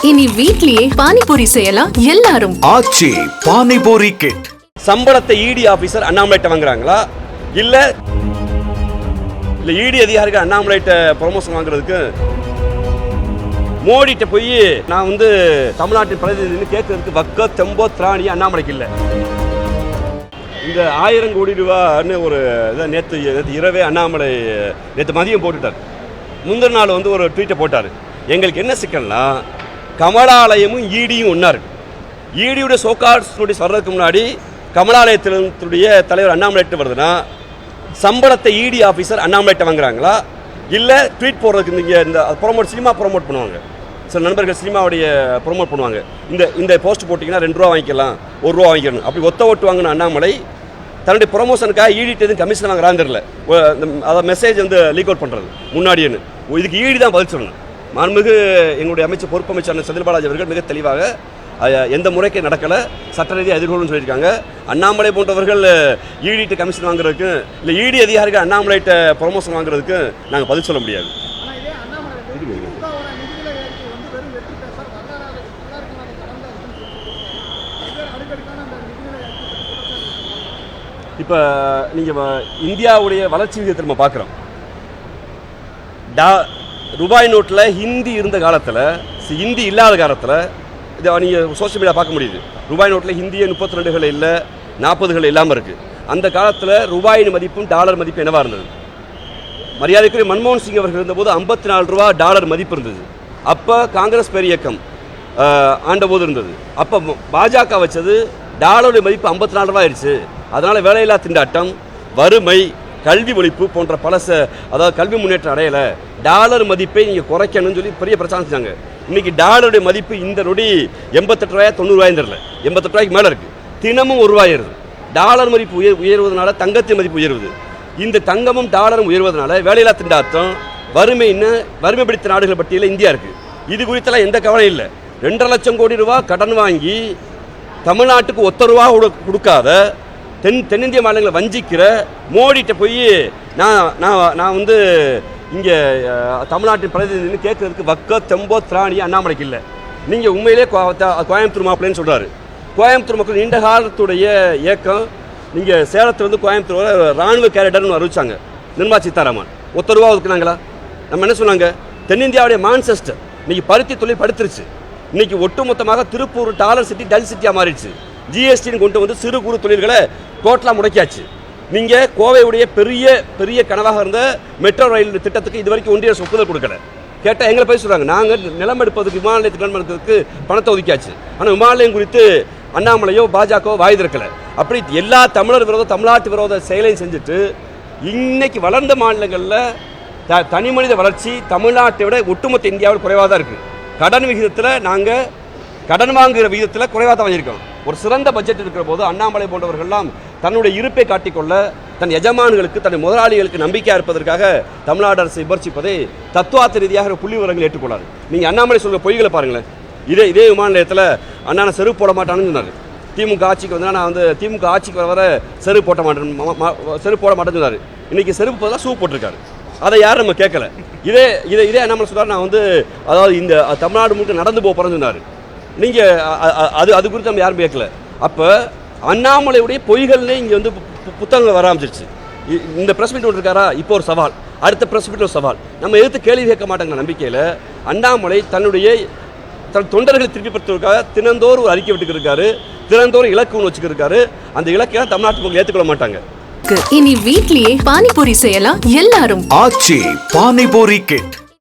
இனி வீட்லயே பானிபூரி செய்யலாம் எல்லாரும். ஆச்சி பானிபூரி கிட். சம்பளத்தை இடி ஆபீசர் அண்ணாமலைட்ட வாங்குறாங்களா இல்ல இடி அதிகாரிகள் அண்ணாமலைட்ட ப்ரொமோஷன் வாங்குறதுக்கு மோடிட்ட போய் நான் வந்து தமிழ்நாட்டின் பிரதிநிதின்னு கேட்கறதுக்கு வக்க தெம்போ திராணி அண்ணாமலைக்கு இல்லை. இந்த 1000 கோடி ரூபான்னு ஒரு இதை நேற்று இரவே அண்ணாமலை நேற்று மதியம் போட்டுட்டார். முந்தின நாள் வந்து ஒரு ட்வீட்டை போட்டார். எங்களுக்கு என்ன சிக்கல்னா கமலாலயமும் ஈடியும் ஒன்றா இருக்கு. ஈடியுடைய சோகார்ட்ஸுடைய சொல்றதுக்கு முன்னாடி கமலாலயத்தினுடைய தலைவர் அண்ணாமலைட்டு வருதுன்னா சம்பளத்தை இடி ஆஃபீஸர் அண்ணாமலைட்ட வாங்குறாங்களா இல்லை ட்வீட் போடுறதுக்கு நீங்கள் இந்த சினிமா ப்ரொமோட் பண்ணுவாங்க. சில நண்பர்கள் சினிமாவுடைய ப்ரொமோட் பண்ணுவாங்க. இந்த போஸ்ட் போட்டிங்கன்னா 2 ரூபா வாங்கிக்கலாம், 1 ரூபா வாங்கிக்கணும், அப்படி ஒத்த ஓட்டு வாங்கின அண்ணாமலை தன்னுடைய ப்ரொமோஷனுக்காக ஈடிட்டு எதுவும் கமிஷன் வாங்குறான்னு தெரியல. அதை மெசேஜ் வந்து லீக் அவுட் பண்ணுறது முன்னாடின்னு இதுக்கு ஈடி தான் பதில் சொல்லணும். மாண்புமிகு எங்களுடைய பொறுப்பு அமைச்சர் செந்தில் பாலாஜி அவர்கள் மிக தெளிவாக எந்த முறைக்கு நடக்கலை, சட்ட ரீதியாக எதிர்கொள்ளுன்னு சொல்லியிருக்காங்க. அண்ணாமலை போன்றவர்கள் ஈடிட்டு கமிஷன் வாங்குறதுக்கு இல்லை இடி அதிகாரிகள் அண்ணாமலைட்ட ப்ரொமோஷன் வாங்குறதுக்கு நாங்கள் பதில் சொல்ல முடியாது. இப்போ நீங்கள் இந்தியாவுடைய வளர்ச்சி விகிதத்தை நம்ம பார்க்குறோம். ரூபாய் நோட்டில் ஹிந்தி இருந்த காலத்தில், ஹிந்தி இல்லாத காலத்தில் இதை நீங்கள் சோஷியல் மீடியா பார்க்க முடியுது. ரூபாய் நோட்டில் ஹிந்தியை 32கள் இல்லை, 40கள் இல்லாமல் இருக்குது. அந்த காலத்தில் ரூபாயின் மதிப்பும் டாலர் மதிப்பு என்னவாக இருந்தது? மரியாதைக்குரிய மன்மோகன் சிங் அவர்கள் இருந்தபோது 54 ரூபா டாலர் மதிப்பு இருந்தது. அப்போ காங்கிரஸ் பேரியக்கம் ஆண்டபோது இருந்தது. அப்போ பாஜக வச்சது டாலருடைய மதிப்பு 54 ரூபா ஆயிடுச்சு. அதனால் வேலையில்லா திண்டாட்டம், வறுமை, கல்வி ஒழிப்பு போன்ற அதாவது கல்வி முன்னேற்றம் அடையலை, டாலர் மதிப்பை நீங்கள் குறைக்கணும்னு சொல்லி பெரிய பிரச்சாரம் செஞ்சாங்க. இன்றைக்கி டாலருடைய மதிப்பு இந்த நொடி 88 ரூபாயா 90 ரூபாயும் தெரியல, 88 ரூபாய்க்கு மேலே இருக்குது. தினமும் 1 ரூபாய் ஏறுது. டாலர் மதிப்பு உயர்வதனால தங்கத்தின் மதிப்பு உயர்வுது. இந்த தங்கமும் டாலரும் உயர்வதனால வேலையில்லா திண்டாட்டம், வறுமை பிடித்த நாடுகள் பட்டியலில் இந்தியா இருக்குது. இது குறித்தெல்லாம் எந்த கவலையும் இல்லை. 2.5 லட்சம் கோடி ரூபா கடன் வாங்கி தமிழ்நாட்டுக்கு 1 ரூபா கொடுக்காத தென்னிந்திய மாநிலங்களை வஞ்சிக்கிற மோடிட்ட போய் நான் வந்து இங்கே தமிழ்நாட்டின் பிரதிநிதின்னு கேட்கறதுக்கு வக்க தெம்போ திராணி அண்ணாமலைக்கு இல்லை. நீங்கள் உண்மையிலே கோயம்புத்தூர் மாப்பிள்ளைன்னு சொல்கிறாரு. கோயம்புத்தூர் மக்கள் நீண்ட காலத்துடைய இயக்கம். நீங்கள் சேலத்துலேருந்து கோயம்புத்தூர் வர இராணுவ கேரடர்னு அறிவிச்சாங்க நிர்மலா சீதாராமன். 1 ரூபா ஒதுக்குனாங்களா? நம்ம என்ன சொன்னாங்க? தென்னிந்தியாவுடைய மான்செஸ்டர் இன்னைக்கு பருத்தி தொழில் படுத்துருச்சு. இன்னைக்கு ஒட்டுமொத்தமாக திருப்பூர் டாலர் சிட்டி டல் சிட்டியாக மாறிடுச்சு. ஜிஎஸ்டின்னு கொண்டு வந்து சிறு குறு தொழில்களை டோட்டலாக முடக்கியாச்சு. நீங்கள் கோவையுடைய பெரிய பெரிய கனவாக இருந்த மெட்ரோ ரயில் திட்டத்துக்கு இது வரைக்கும் ஒன்றிய அரசு ஒப்புதல் கொடுக்கல. கேட்டால் எங்களை போய் சொல்கிறாங்க, நாங்கள் நிலம் எடுப்பதுக்கு விமான நிலையத்துக்கு நிலம் எடுக்கிறதுக்கு பணத்தை ஒதுக்கியாச்சு. ஆனால் விமான நிலையம் குறித்து அண்ணாமலையோ பாஜகவோ வாய் திறக்கலை. அப்படி எல்லா தமிழர் விரோத தமிழ்நாட்டு விரோத செயலையும் செஞ்சுட்டு இன்னைக்கு வளர்ந்த மாநிலங்களில் தனி மனித வளர்ச்சி தமிழ்நாட்டை விட ஒட்டுமொத்த இந்தியாவில் குறைவாக தான் இருக்குது. கடன் விகிதத்தில் நாங்கள் கடன் வாங்குகிற விகிதத்தில் குறைவாக தான் வாங்கியிருக்கோம். ஒரு சிறந்த பட்ஜெட் இருக்கிற போது அண்ணாமலை போன்றவர்கள்லாம் தன்னுடைய இருப்பை காட்டிக்கொள்ள, தன் எஜமான்களுக்கு தன் முதலாளிகளுக்கு நம்பிக்கையாக இருப்பதற்காக தமிழ்நாடு அரசை விமர்சிப்பதை தத்துவார்த்த ரீதியாக புள்ளி விவரங்கள் ஏற்றுக்கொள்ளாது. நீங்கள் அண்ணாமலை சொல்கிற பொய்களை பாருங்களேன். இதே விமான நிலையத்தில் அண்ணா செருப்பு போட மாட்டான்னு சொன்னார். திமுக ஆட்சிக்கு வந்து நான் வந்து திமுக ஆட்சிக்கு வர செருப்பு போட மாட்டேன்னு சொன்னார். இன்றைக்கி செருப்பு போதான் ஷூ போட்டிருக்காரு. அதை யாரும் நம்ம கேட்கல. இதே அண்ணாமலை சொன்னார், நான் வந்து அதாவது இந்த தமிழ்நாடு முழுக்க நடந்து போகிறேன்னு சொன்னார். நீங்கள் அது குறித்து நம்ம யாரும் கேட்கல. அப்போ அண்ணாமலையுடைய பொய்கள்னே இங்கே வந்து புத்தகங்கள் வர ஆரம்பிச்சிருச்சு. இந்த ப்ரெஸ் மீட் இருக்காரா, இப்போ ஒரு சவால், அடுத்த ப்ரெஸ் மீட் ஒரு சவால். நம்ம எதிர்த்து கேள்வி கேட்க மாட்டாங்க நம்பிக்கையில் அண்ணாமலை தன் தொண்டர்களை திருப்பிப்படுத்துவதற்காக தினந்தோறும் ஒரு அறிக்கை விட்டுக்கிருக்காரு. தினந்தோறும் இலக்கு ஒன்று வச்சுக்கிருக்காரு. அந்த இலக்கையெல்லாம் தமிழ்நாட்டு மக்கள் ஏற்றுக்கொள்ள மாட்டாங்க. இனி வீட்லயே பானிபூரி செய்யலாம் எல்லாரும். ஆச்சி பானிபூரி கிட்.